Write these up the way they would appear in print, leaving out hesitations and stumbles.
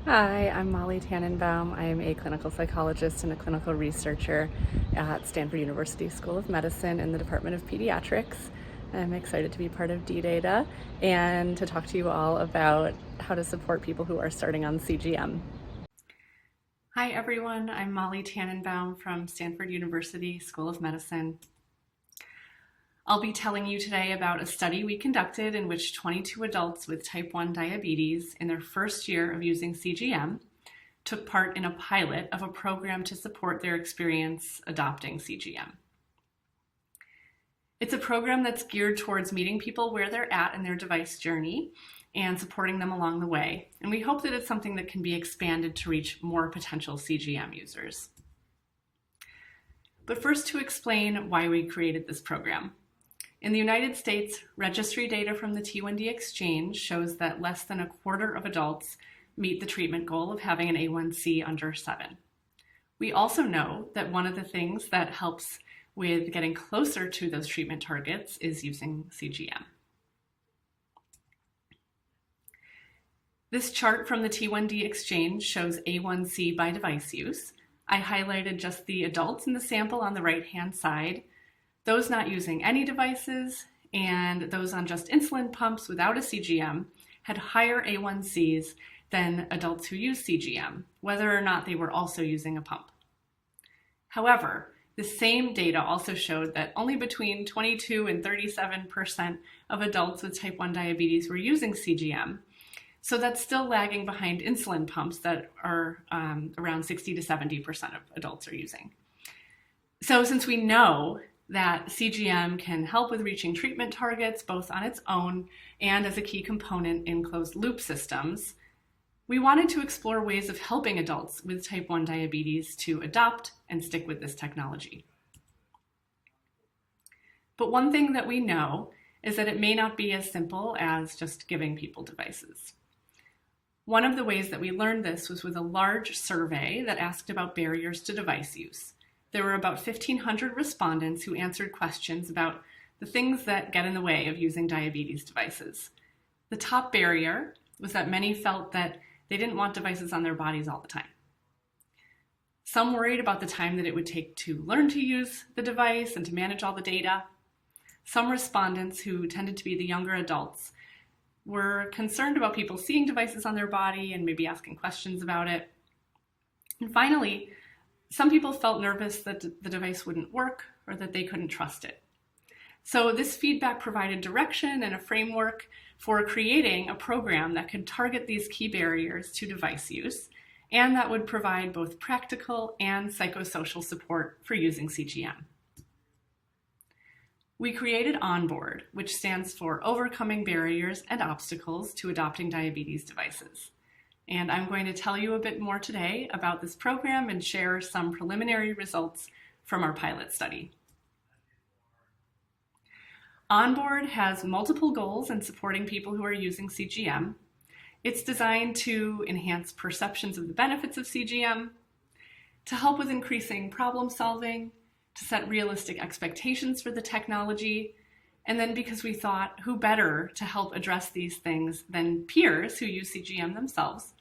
Hi, I'm Molly Tanenbaum. I am a clinical psychologist and a clinical researcher at Stanford University School of Medicine in the Department of Pediatrics. I'm excited to be part of D-Data and to talk to you all about how to support people who are starting on CGM. Hi everyone, I'm Molly Tanenbaum from Stanford University School of Medicine. I'll be telling you today about a study we conducted in which 22 adults with type 1 diabetes in their first year of using CGM took part in a pilot of a program to support their experience adopting CGM. It's a program that's geared towards meeting people where they're at in their device journey and supporting them along the way. And we hope that it's something that can be expanded to reach more potential CGM users. But first, to explain why we created this program. In the United States, registry data from the T1D ExChange shows that less than a quarter of adults meet the treatment goal of having an A1C under 7. We also know that one of the things that helps with getting closer to those treatment targets is using CGM. This chart from the T1D ExChange shows A1C by device use. I highlighted just the adults in the sample on the right-hand side, those not using any devices, and those on just insulin pumps without a CGM had higher A1Cs than adults who use CGM, whether or not they were also using a pump. However, the same data also showed that only between 22 and 37% of adults with type 1 diabetes were using CGM, so that's still lagging behind insulin pumps that are around 60 to 70% of adults are using. So since we know that CGM can help with reaching treatment targets both on its own and as a key component in closed loop systems, we wanted to explore ways of helping adults with type 1 diabetes to adopt and stick with this technology. But one thing that we know is that it may not be as simple as just giving people devices. One of the ways that we learned this was with a large survey that asked about barriers to device use. There were about 1,500 respondents who answered questions about the things that get in the way of using diabetes devices. The top barrier was that many felt that they didn't want devices on their bodies all the time. Some worried about the time that it would take to learn to use the device and to manage all the data. Some respondents, who tended to be the younger adults, were concerned about people seeing devices on their body and maybe asking questions about it. And finally, some people felt nervous that the device wouldn't work or that they couldn't trust it. So this feedback provided direction and a framework for creating a program that could target these key barriers to device use, and that would provide both practical and psychosocial support for using CGM. We created onboard, which stands for Overcoming Barriers and Obstacles to Adopting Diabetes Devices. And I'm going to tell you a bit more today about this program and share some preliminary results from our pilot study. Onboard has multiple goals in supporting people who are using CGM. It's designed to enhance perceptions of the benefits of CGM, to help with increasing problem solving, to set realistic expectations for the technology, and then because we thought, who better to help address these things than peers who use CGM themselves,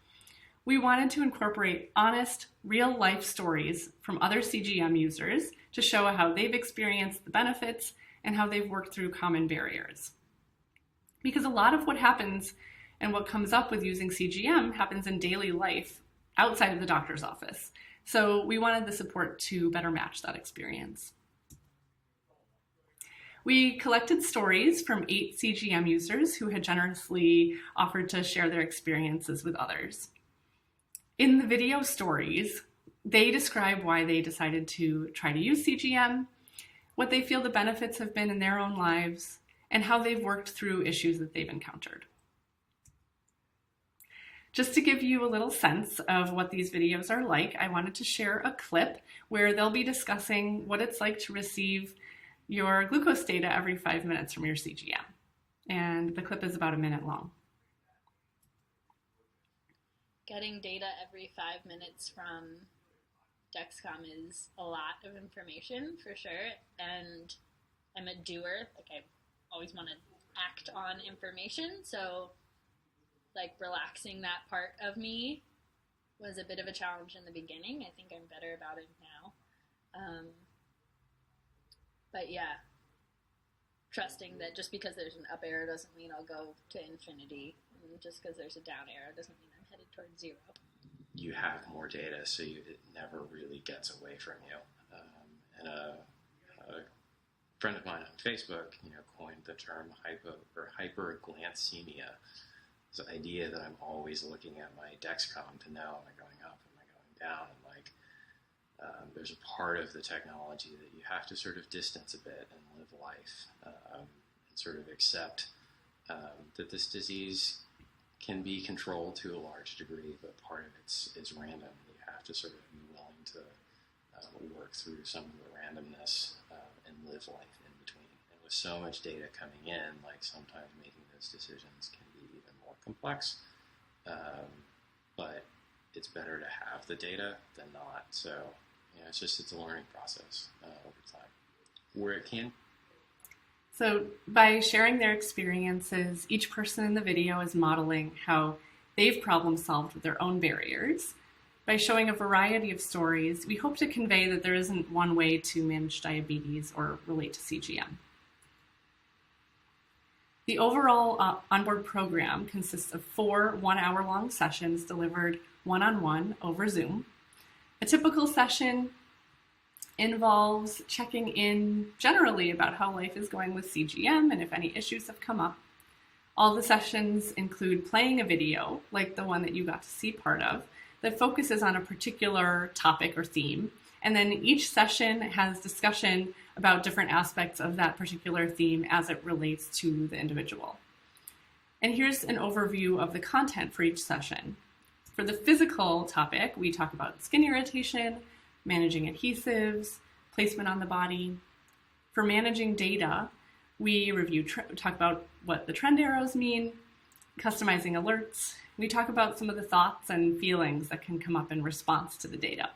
we wanted to incorporate honest, real-life stories from other CGM users to show how they've experienced the benefits and how they've worked through common barriers. Because a lot of what happens and what comes up with using CGM happens in daily life outside of the doctor's office. So we wanted the support to better match that experience. We collected stories from 8 CGM users who had generously offered to share their experiences with others. In the video stories, they describe why they decided to try to use CGM, what they feel the benefits have been in their own lives, and how they've worked through issues that they've encountered. Just to give you a little sense of what these videos are like, I wanted to share a clip where they'll be discussing what it's like to receive your glucose data every 5 minutes from your CGM. And the clip is about a minute long. Getting data every 5 minutes from Dexcom is a lot of information for sure, and I'm a doer. Like, I always want to act on information, so like relaxing that part of me was a bit of a challenge in the beginning. I think I'm better about it now. But yeah, trusting that just because there's an up arrow doesn't mean I'll go to infinity, and just because there's a down arrow doesn't mean I'm headed towards zero. You have more data, so it never really gets away from you. And a friend of mine on Facebook, coined the term hyperglycemia. This idea that I'm always looking at my Dexcom to know, am I going up, am I going down? And there's a part of the technology that you have to sort of distance a bit and live life, and sort of accept that this disease can be controlled to a large degree, but part of it is random. You have to sort of be willing to work through some of the randomness and live life in between. And with so much data coming in, sometimes making those decisions can be even more complex. But it's better to have the data than not. So, it's a learning process over time. Where it can. So by sharing their experiences, each person in the video is modeling how they've problem solved with their own barriers. By showing a variety of stories, we hope to convey that there isn't one way to manage diabetes or relate to CGM. The overall onboard program consists of 4 one-hour-long sessions delivered one-on-one over Zoom. A typical session involves checking in generally about how life is going with CGM and if any issues have come up. All the sessions include playing a video, like the one that you got to see part of, that focuses on a particular topic or theme. And then each session has discussion about different aspects of that particular theme as it relates to the individual. And here's an overview of the content for each session. For the physical topic, we talk about skin irritation, managing adhesives, placement on the body. For managing data, we talk about what the trend arrows mean, customizing alerts. We talk about some of the thoughts and feelings that can come up in response to the data.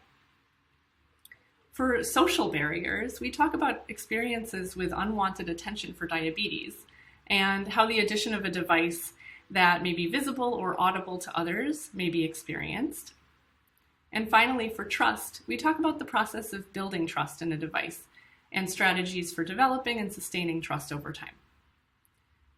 For social barriers, we talk about experiences with unwanted attention for diabetes and how the addition of a device that may be visible or audible to others may be experienced. And finally, for trust, we talk about the process of building trust in a device and strategies for developing and sustaining trust over time.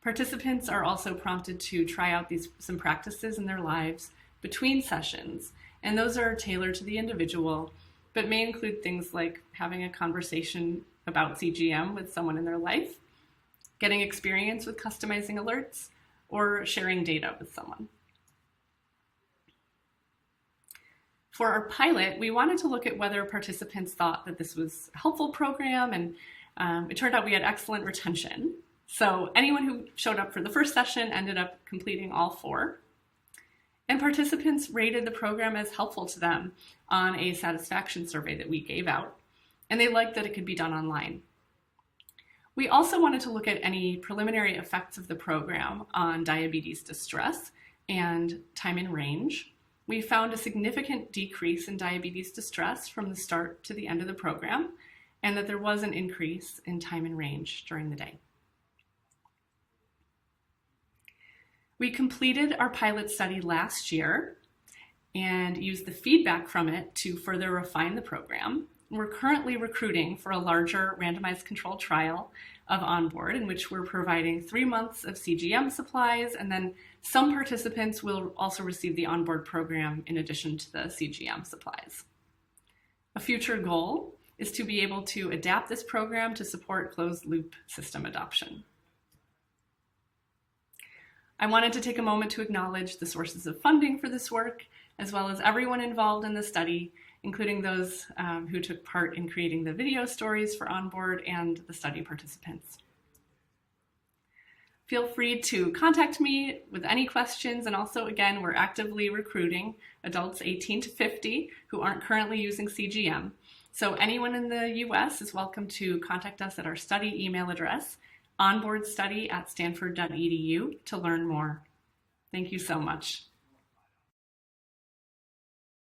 Participants are also prompted to try out some practices in their lives between sessions, and those are tailored to the individual, but may include things like having a conversation about CGM with someone in their life, getting experience with customizing alerts, or sharing data with someone. For our pilot, we wanted to look at whether participants thought that this was a helpful program, and it turned out we had excellent retention. So anyone who showed up for the first session ended up completing all 4. And participants rated the program as helpful to them on a satisfaction survey that we gave out, and they liked that it could be done online. We also wanted to look at any preliminary effects of the program on diabetes distress and time in range. We found a significant decrease in diabetes distress from the start to the end of the program, and that there was an increase in time in range during the day. We completed our pilot study last year and used the feedback from it to further refine the program. We're currently recruiting for a larger randomized controlled trial of onboard, in which we're providing 3 months of CGM supplies, and then some participants will also receive the onboard program in addition to the CGM supplies. A future goal is to be able to adapt this program to support closed loop system adoption. I wanted to take a moment to acknowledge the sources of funding for this work, as well as everyone involved in the study, including those who took part in creating the video stories for onboard and the study participants. Feel free to contact me with any questions, and also, again, we're actively recruiting adults 18 to 50 who aren't currently using CGM. So anyone in the US is welcome to contact us at our study email address, onboardstudy@stanford.edu, to learn more. Thank you so much.